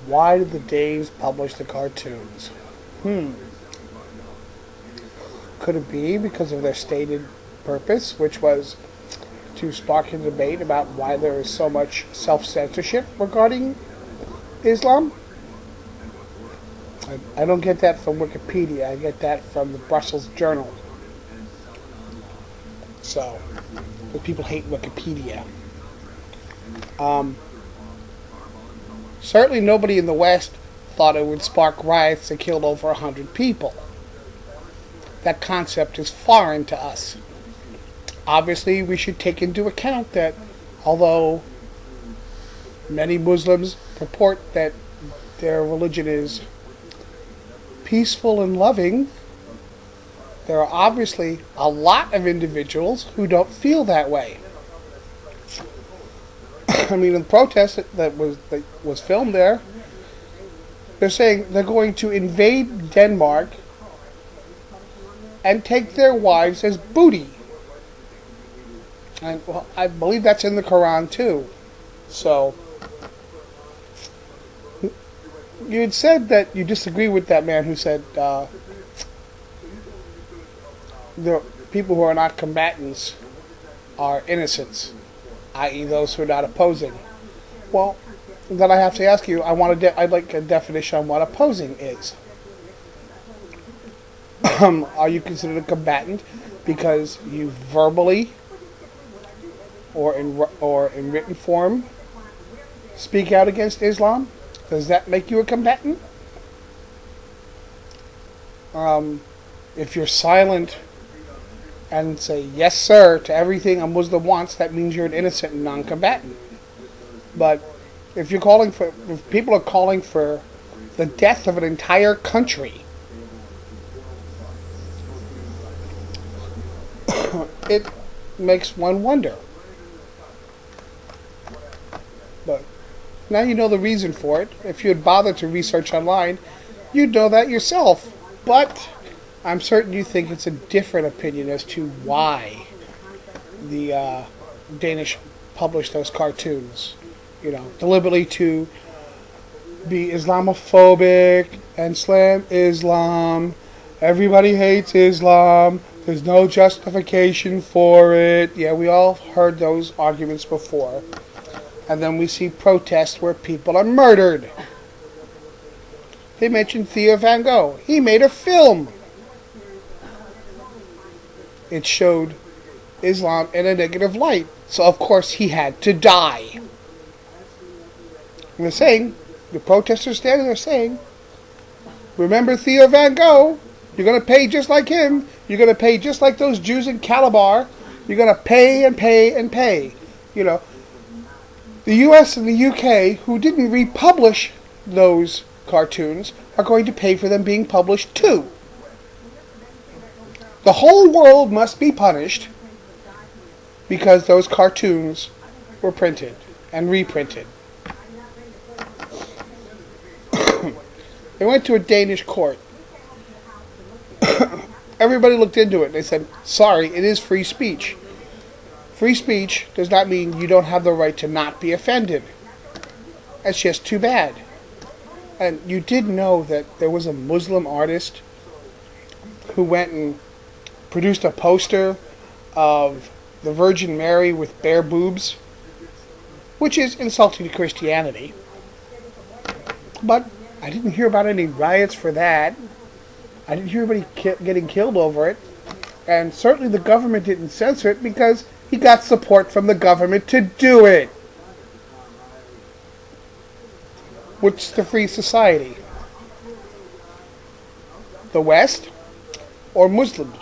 Why did the Danes publish the cartoons? Could it be because of their stated purpose, which was to spark a debate about why there is so much self-censorship regarding Islam? I don't get that from Wikipedia. I get that from the Brussels Journal. So, but people hate Wikipedia. Certainly nobody in the West thought it would spark riots that killed over 100 people. That concept is foreign to us. Obviously, we should take into account that although many Muslims purport that their religion is peaceful and loving, there are obviously a lot of individuals who don't feel that way. I mean, in the protest that was filmed there, they're saying they're going to invade Denmark and take their wives as booty. And well, I believe that's in the Quran too. So, you had said that you disagree with that man who said the people who are not combatants are innocents, i.e. those who are not opposing. Well, then I have to ask you, I'd like a definition on what opposing is. Are you considered a combatant because you verbally or in written form speak out against Islam? Does that make you a combatant? If you're silent and say yes sir to everything a Muslim wants, that means you're an innocent and non-combatant. But if people are calling for the death of an entire country, it makes one wonder. But now you know the reason for it. If you had bothered to research online, you'd know that yourself. But I'm certain you think it's a different opinion as to why the Danish published those cartoons. You know, deliberately to be Islamophobic and slam Islam. Everybody hates Islam. There's no justification for it. Yeah, we all heard those arguments before. And then we see protests where people are murdered. They mentioned Theo Van Gogh. He made a film. It showed Islam in a negative light. So, of course, he had to die. And they're saying, the protesters standing there saying, remember Theo Van Gogh? You're going to pay just like him. You're going to pay just like those Jews in Calabar. You're going to pay and pay and pay. You know, the US and the UK, who didn't republish those cartoons, are going to pay for them being published too. The whole world must be punished because those cartoons were printed and reprinted. They went to a Danish court. Everybody looked into it. They said, sorry, it is free speech. Free speech does not mean you don't have the right to not be offended. That's just too bad. And you did know that there was a Muslim artist who went and produced a poster of the Virgin Mary with bare boobs, which is insulting to Christianity. But I didn't hear about any riots for that. I didn't hear anybody getting killed over it. And certainly the government didn't censor it because he got support from the government to do it. What's the free society? The West or Muslims?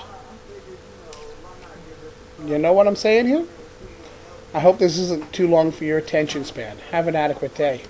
You know what I'm saying here? I hope this isn't too long for your attention span. Have an adequate day.